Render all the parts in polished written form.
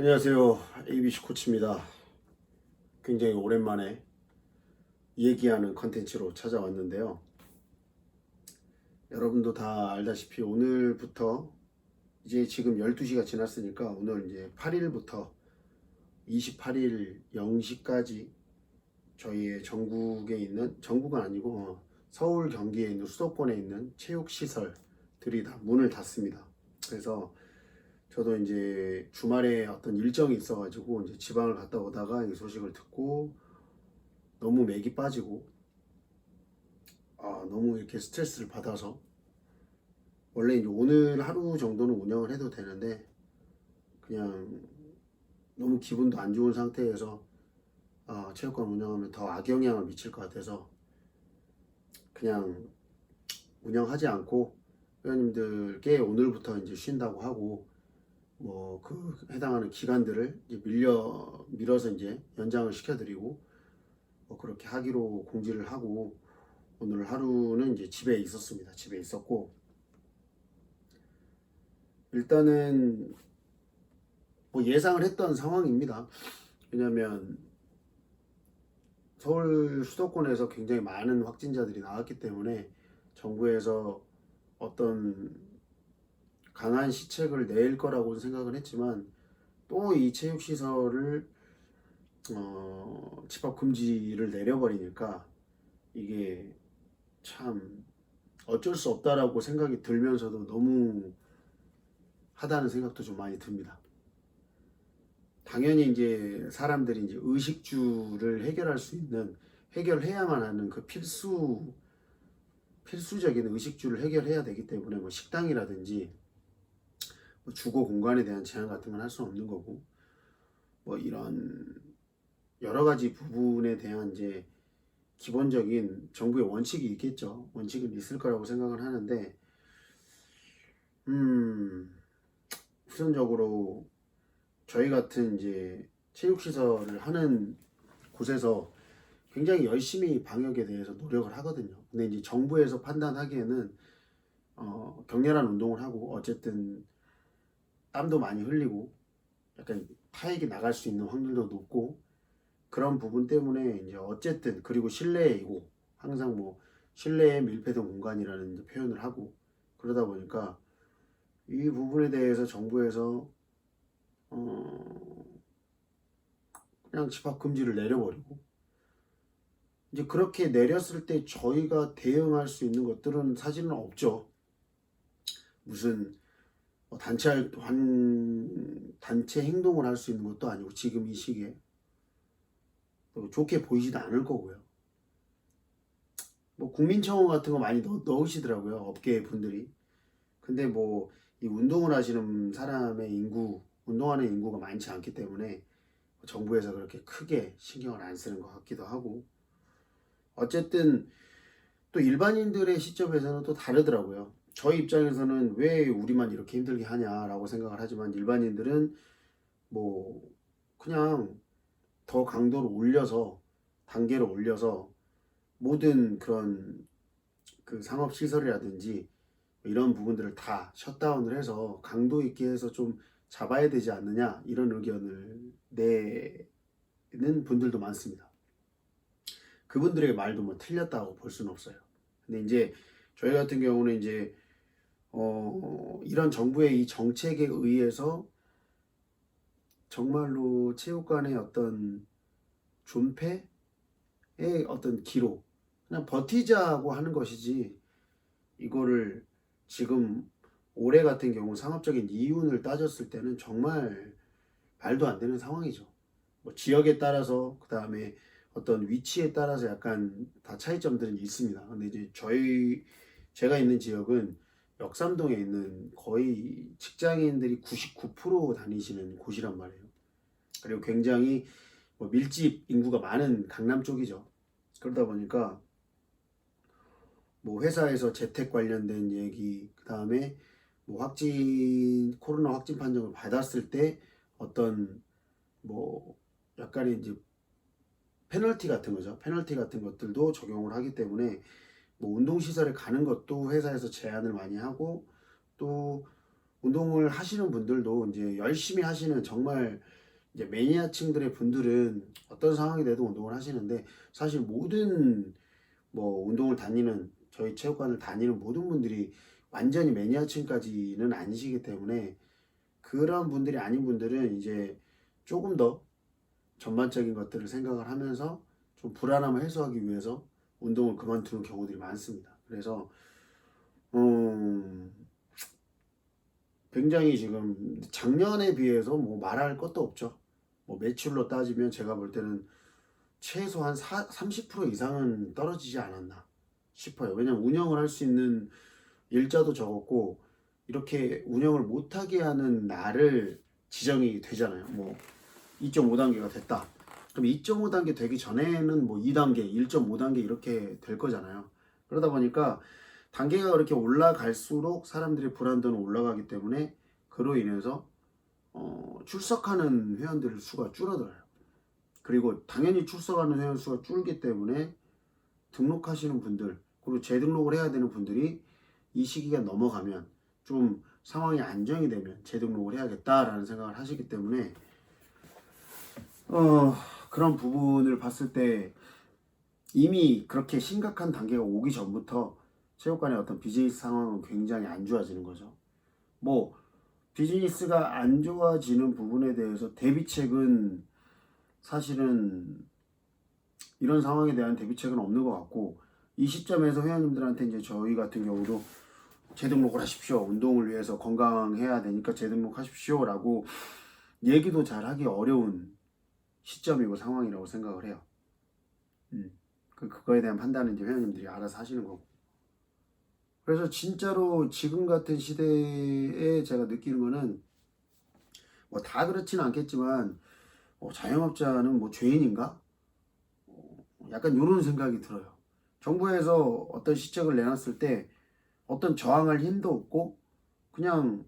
안녕하세요. ABC 코치입니다. 굉장히 오랜만에 얘기하는 컨텐츠로 찾아왔는데요. 여러분도 다 알다시피 오늘부터 이제 지금 12시가 지났으니까 오늘 이제 8일부터 28일 0시까지 저희의 전국에 있는, 전국은 아니고 서울 경기에 있는 수도권에 있는 체육시설들이 다 문을 닫습니다. 그래서 저도 이제 주말에 어떤 일정이 있어가지고 이제 지방을 갔다 오다가 이 소식을 듣고 너무 맥이 빠지고 너무 이렇게 스트레스를 받아서 원래 이제 오늘 하루 정도는 운영을 해도 되는데 그냥 너무 기분도 안 좋은 상태에서 체육관 운영하면 더 악영향을 미칠 것 같아서 그냥 운영하지 않고 회원님들께 오늘부터 이제 쉰다고 하고 뭐 그 해당하는 기간들을 이제 밀어서 이제 연장을 시켜드리고 뭐 그렇게 하기로 공지를 하고 오늘 하루는 이제 집에 있었습니다. 집에 있었고 일단은 뭐 예상을 했던 상황입니다. 왜냐하면 서울 수도권에서 굉장히 많은 확진자들이 나왔기 때문에 정부에서 어떤 강한 시책을 낼 거라고 생각을 했지만 또 이 체육시설을 집합 금지를 내려버리니까 이게 참 어쩔 수 없다라고 생각이 들면서도 너무 하다는 생각도 좀 많이 듭니다. 당연히 이제 사람들이 이제 의식주를 해결할 수 있는 해결해야만 하는 그 필수적인 의식주를 해결해야 되기 때문에 뭐 식당이라든지 뭐 주거 공간에 대한 제한 같은 건 할 수 없는 거고 뭐 이런 여러 가지 부분에 대한 이제 기본적인 정부의 원칙이 있겠죠. 원칙은 있을 거라고 생각을 하는데 우선적으로 저희 같은 이제 체육시설을 하는 곳에서 굉장히 열심히 방역에 대해서 노력을 하거든요. 근데 이제 정부에서 판단하기에는 격렬한 운동을 하고 어쨌든 땀도 많이 흘리고 약간 타액이 나갈 수 있는 확률도 높고 그런 부분 때문에 이제 어쨌든 그리고 실내이고 항상 뭐 실내에 밀폐된 공간이라는 이제 표현을 하고 그러다 보니까 이 부분에 대해서 정부에서 그냥 집합 금지를 내려버리고 이제 그렇게 내렸을 때 저희가 대응할 수 있는 것들은 사실은 없죠. 무슨 뭐 단체 행동을 할 수 있는 것도 아니고 지금 이 시기에 또 좋게 보이지도 않을 거고요. 뭐 국민청원 같은 거 많이 넣으시더라고요. 업계 분들이. 근데 뭐 이 운동을 하시는 사람의 운동하는 인구가 많지 않기 때문에 정부에서 그렇게 크게 신경을 안 쓰는 것 같기도 하고 어쨌든 또 일반인들의 시점에서는 또 다르더라고요. 저희 입장에서는 왜 우리만 이렇게 힘들게 하냐라고 생각을 하지만 일반인들은 뭐 그냥 더 강도를 올려서 단계를 올려서 모든 그런 그 상업 시설이라든지 이런 부분들을 다 셧다운을 해서 강도 있게 해서 좀 잡아야 되지 않느냐 이런 의견을 내는 분들도 많습니다. 그분들의 말도 뭐 틀렸다고 볼 수는 없어요. 근데 이제 저희 같은 경우는 이제 이런 정부의 이 정책에 의해서 정말로 체육관의 어떤 존폐의 어떤 기록 그냥 버티자고 하는 것이지 이거를 지금 올해 같은 경우 상업적인 이윤을 따졌을 때는 정말 말도 안 되는 상황이죠. 뭐 지역에 따라서 그 다음에 어떤 위치에 따라서 약간 다 차이점들은 있습니다. 근데 이제 제가 있는 지역은 역삼동에 있는 거의 직장인들이 99% 다니시는 곳이란 말이에요. 그리고 굉장히 뭐 밀집 인구가 많은 강남 쪽이죠. 그러다 보니까 뭐 회사에서 재택 관련된 얘기, 그 다음에 뭐 코로나 확진 판정을 받았을 때 어떤 뭐 약간의 이제 페널티 같은 거죠. 페널티 같은 것들도 적용을 하기 때문에 뭐 운동시설에 가는 것도 회사에서 제한을 많이 하고 또 운동을 하시는 분들도 이제 열심히 하시는 정말 이제 매니아층들의 분들은 어떤 상황이 돼도 운동을 하시는데, 사실 모든 뭐 운동을 다니는, 저희 체육관을 다니는 모든 분들이 완전히 매니아층까지는 아니시기 때문에, 그런 분들이 아닌 분들은 이제 조금 더 전반적인 것들을 생각을 하면서 좀 불안함을 해소하기 위해서 운동을 그만두는 경우들이 많습니다. 그래서 음, 굉장히 지금 작년에 비해서 뭐 말할 것도 없죠. 뭐 매출로 따지면 제가 볼 때는 최소한 30% 이상은 떨어지지 않았나 싶어요. 왜냐면 운영을 할 수 있는 일자도 적었고, 이렇게 운영을 못하게 하는 날을 지정이 되잖아요. 뭐 2.5단계가 됐다. 그럼 2.5단계 되기 전에는 뭐 2단계, 1.5단계 이렇게 될 거잖아요. 그러다 보니까 단계가 그렇게 올라갈수록 사람들의 불안도는 올라가기 때문에, 그로 인해서 출석하는 회원들 수가 줄어들어요. 그리고 당연히 출석하는 회원 수가 줄기 때문에 등록하시는 분들, 그리고 재등록을 해야 되는 분들이 이 시기가 넘어가면, 좀 상황이 안정이 되면 재등록을 해야겠다라는 생각을 하시기 때문에 그런 부분을 봤을 때 이미 그렇게 심각한 단계가 오기 전부터 체육관의 어떤 비즈니스 상황은 굉장히 안 좋아지는 거죠. 뭐 비즈니스가 안 좋아지는 부분에 대해서 대비책은 사실은 이런 상황에 대한 대비책은 없는 것 같고, 이 시점에서 회원님들한테 이제 저희 같은 경우도 재등록을 하십시오. 운동을 위해서 건강해야 되니까 재등록하십시오. 라고 얘기도 잘 하기 어려운 시점이고 상황이라고 생각을 해요. 그거에 대한 판단은 이제 회원님들이 알아서 하시는 거고. 그래서 진짜로 지금 같은 시대에 제가 느끼는 거는, 뭐 다 그렇지는 않겠지만, 자영업자는 뭐 죄인인가? 약간 이런 생각이 들어요. 정부에서 어떤 시책을 내놨을 때 어떤 저항할 힘도 없고 그냥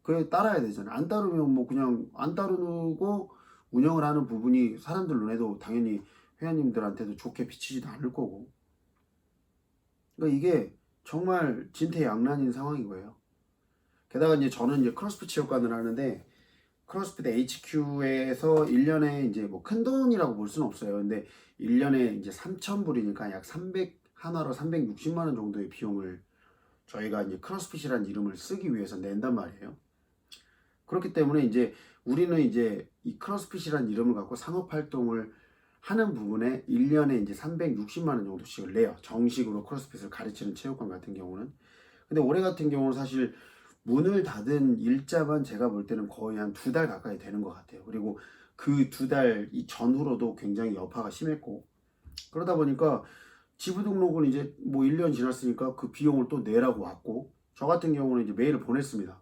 그에 따라야 되잖아요. 안 따르면 뭐 그냥 안 따르고 운영을 하는 부분이 사람들 눈에도 당연히 회원님들한테도 좋게 비치지도 않을 거고. 그러니까 이게 정말 진퇴양난인 상황인 거예요. 게다가 이제 저는 이제 크로스핏 체육관을 하는데, 크로스핏 HQ에서 1년에 이제 뭐 큰 돈이라고 볼 수는 없어요. 근데 1년에 이제 3,000불이니까 약 300, 하나로 360만 원 정도의 비용을 저희가 이제 크로스핏이라는 이름을 쓰기 위해서 낸단 말이에요. 그렇기 때문에 이제 우리는 이제 이 크로스핏이라는 이름을 갖고 상업 활동을 하는 부분에 1년에 이제 360만 원 정도씩을 내요. 정식으로 크로스핏을 가르치는 체육관 같은 경우는. 근데 올해 같은 경우는 사실 문을 닫은 일자만 제가 볼 때는 거의 한 2달 가까이 되는 것 같아요. 그리고 그 2달 전후로도 굉장히 여파가 심했고, 그러다 보니까 지부 등록은 이제 뭐 1년 지났으니까 그 비용을 또 내라고 왔고, 저 같은 경우는 이제 메일을 보냈습니다.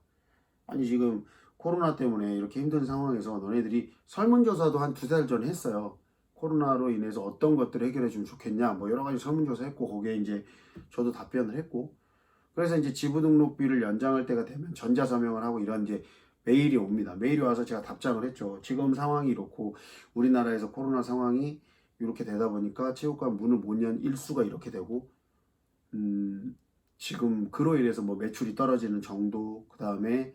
아니 지금 코로나 때문에 이렇게 힘든 상황에서 너네들이 설문조사도 한 2달 전에 했어요. 코로나로 인해서 어떤 것들을 해결해 주면 좋겠냐, 뭐 여러 가지 설문조사 했고, 거기에 이제 저도 답변을 했고, 그래서 이제 지부 등록비를 연장할 때가 되면 전자서명을 하고 이런 이제 메일이 옵니다. 메일이 와서 제가 답장을 했죠. 지금 상황이 이렇고 우리나라에서 코로나 상황이 이렇게 되다 보니까 체육관 문을 못 연 일수가 이렇게 되고, 지금 그로 인해서 뭐 매출이 떨어지는 정도, 그 다음에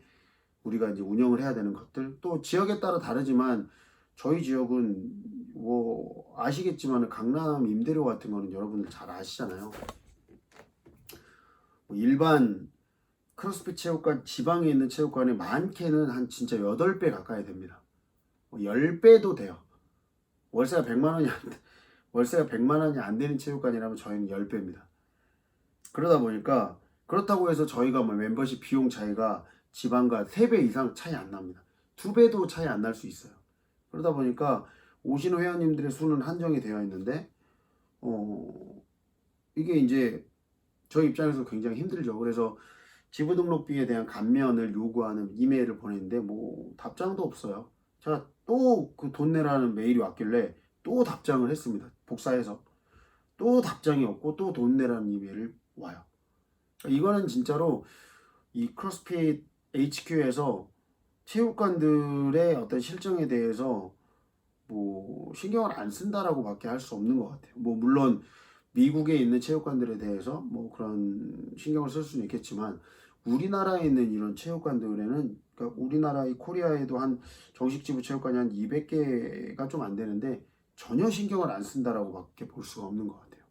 우리가 이제 운영을 해야 되는 것들, 또 지역에 따라 다르지만 저희 지역은 뭐 아시겠지만 강남 임대료 같은 거는 여러분들 잘 아시잖아요. 뭐 일반 크로스핏 체육관, 지방에 있는 체육관이 많게는 한 진짜 8배 가까이 됩니다. 뭐 10배도 돼요. 월세가 100만 원이 월세가 100만 원이 안 되는 체육관이라면 저희는 10배입니다. 그러다 보니까, 그렇다고 해서 저희가 뭐 멤버십 비용 차이가 지방과 3배 이상 차이 안 납니다. 2배도 차이 안 날 수 있어요. 그러다 보니까 오시는 회원님들의 수는 한정이 되어 있는데, 이게 이제 저희 입장에서 굉장히 힘들죠. 그래서 지부 등록비에 대한 감면을 요구하는 이메일을 보냈는데 뭐 답장도 없어요. 제가 또 그 돈 내라는 메일이 왔길래 또 답장을 했습니다. 복사해서. 또 답장이 없고 또 돈 내라는 이메일을 와요. 이거는 진짜로 이 크로스핏 HQ에서 체육관들의 어떤 실정에 대해서 뭐 신경을 안 쓴다라고 밖에 할 수 없는 것 같아요. 뭐 물론 미국에 있는 체육관들에 대해서 뭐 그런 신경을 쓸 수는 있겠지만, 우리나라에 있는 이런 체육관들에는, 그러니까 우리나라 이 코리아에도 한 정식 지부 체육관이 한 200개가 좀 안 되는데 전혀 신경을 안 쓴다라고밖에 볼 수가 없는 것 같아요.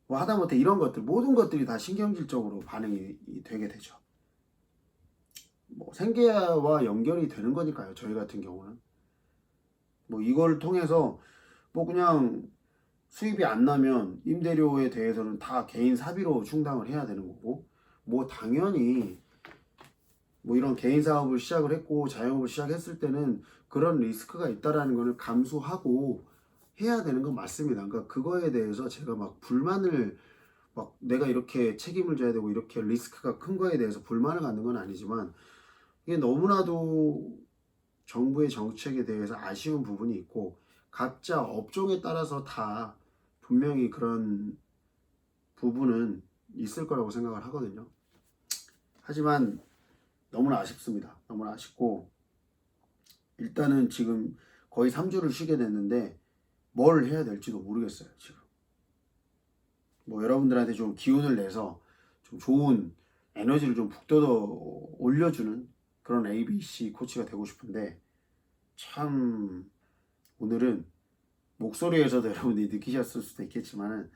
뭐 하다못해 이런 것들, 모든 것들이 다 신경질적으로 반응이 되게 되죠. 뭐 생계와 연결이 되는 거니까요. 저희 같은 경우는 뭐 이걸 통해서 뭐 그냥 수입이 안 나면 임대료에 대해서는 다 개인 사비로 충당을 해야 되는 거고, 뭐 당연히 뭐 이런 개인 사업을 시작을 했고 자영업을 시작했을 때는 그런 리스크가 있다라는 거를 감수하고 해야 되는 건 맞습니다. 그러니까 그거에 대해서 제가 막 불만을, 막 내가 이렇게 책임을 져야 되고 이렇게 리스크가 큰 거에 대해서 불만을 갖는 건 아니지만, 이게 너무나도 정부의 정책에 대해서 아쉬운 부분이 있고 각자 업종에 따라서 다 분명히 그런 부분은 있을 거라고 생각을 하거든요. 하지만 너무나 아쉽습니다. 너무나 아쉽고, 일단은 지금 거의 3주를 쉬게 됐는데 뭘 해야 될지도 모르겠어요. 지금 뭐 여러분들한테 좀 기운을 내서 좀 좋은 에너지를 좀 북돋아 올려주는 그런 ABC 코치가 되고 싶은데, 참 오늘은 목소리에서도 여러분들이 느끼셨을 수도 있겠지만은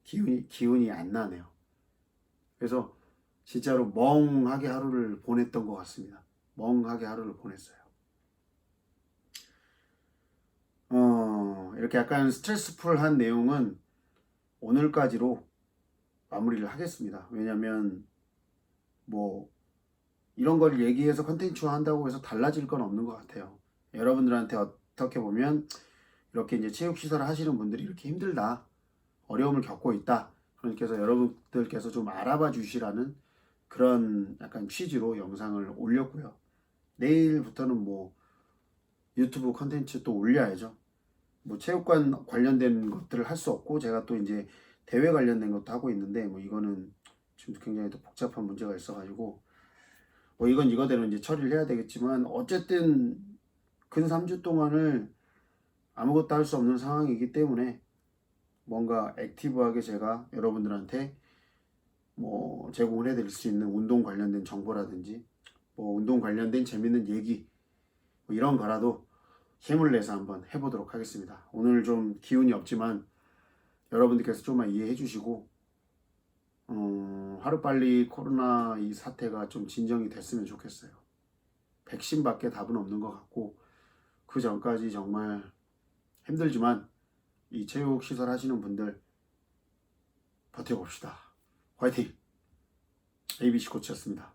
기운이 안 나네요. 그래서 진짜로 멍하게 하루를 보냈던 것 같습니다. 멍하게 하루를 보냈어요. 이렇게 약간 스트레스풀한 내용은 오늘까지로 마무리를 하겠습니다. 왜냐면 뭐 이런 걸 얘기해서 컨텐츠화 한다고 해서 달라질 건 없는 것 같아요. 여러분들한테 어떻게 보면 이렇게 이제 체육시설을 하시는 분들이 이렇게 힘들다, 어려움을 겪고 있다, 그러니까 여러분들께서 좀 알아봐 주시라는 그런 약간 취지로 영상을 올렸고요. 내일부터는 뭐 유튜브 컨텐츠 또 올려야죠. 뭐 체육관 관련된 것들을 할 수 없고, 제가 또 이제 대회 관련된 것도 하고 있는데 뭐 이거는 지금 굉장히 또 복잡한 문제가 있어가지고 뭐 이건 이거대로 이제 처리를 해야 되겠지만, 어쨌든 근 3주 동안을 아무것도 할 수 없는 상황이기 때문에 뭔가 액티브하게 제가 여러분들한테 뭐 제공을 해드릴 수 있는 운동 관련된 정보라든지 뭐 운동 관련된 재밌는 얘기 뭐 이런 거라도 힘을 내서 한번 해보도록 하겠습니다. 오늘 좀 기운이 없지만 여러분들께서 좀만 이해해 주시고 하루빨리 코로나 이 사태가 좀 진정이 됐으면 좋겠어요. 백신밖에 답은 없는 것 같고, 그 전까지 정말 힘들지만 이 체육시설 하시는 분들 버텨봅시다. 화이팅! ABC 코치였습니다.